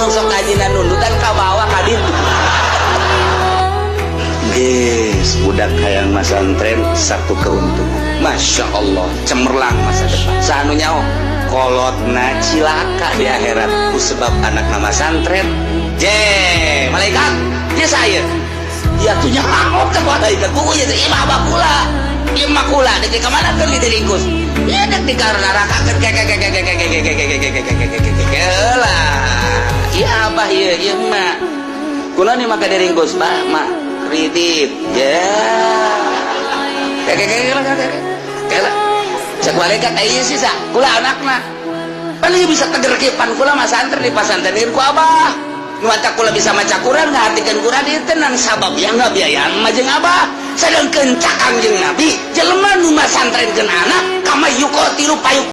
sok kajinan nundutan ka bawah ka ditu. Guys, budak hayang masantren satu keuntungan. Masya Allah, cemerlang masa depan. Sanu nyaho, kolotna cilaka di akhirat ku sebab anak nama santren. Malaikat, dia saya. Ya tuh nyaho ke malaikat ku ya imah bakula. Imah kula dek di kamana keur diringkus. Ya dek di neraka keur Iya abah ieu mah. Kula ni maka diringkus, Mak. Kredit ya kela cek malaikat aja sih sa kula anakna paling bisa tegerkipan kula mas santri di pasantren ku abah nuaca kula bisa maca Quran ngartikeun Quran ieu tenang sabab yang nggak biayaan mah jeung abah sedangkeun cakang jeung nabi jelema nu masantrenkeun anak kama yuqatilu payuk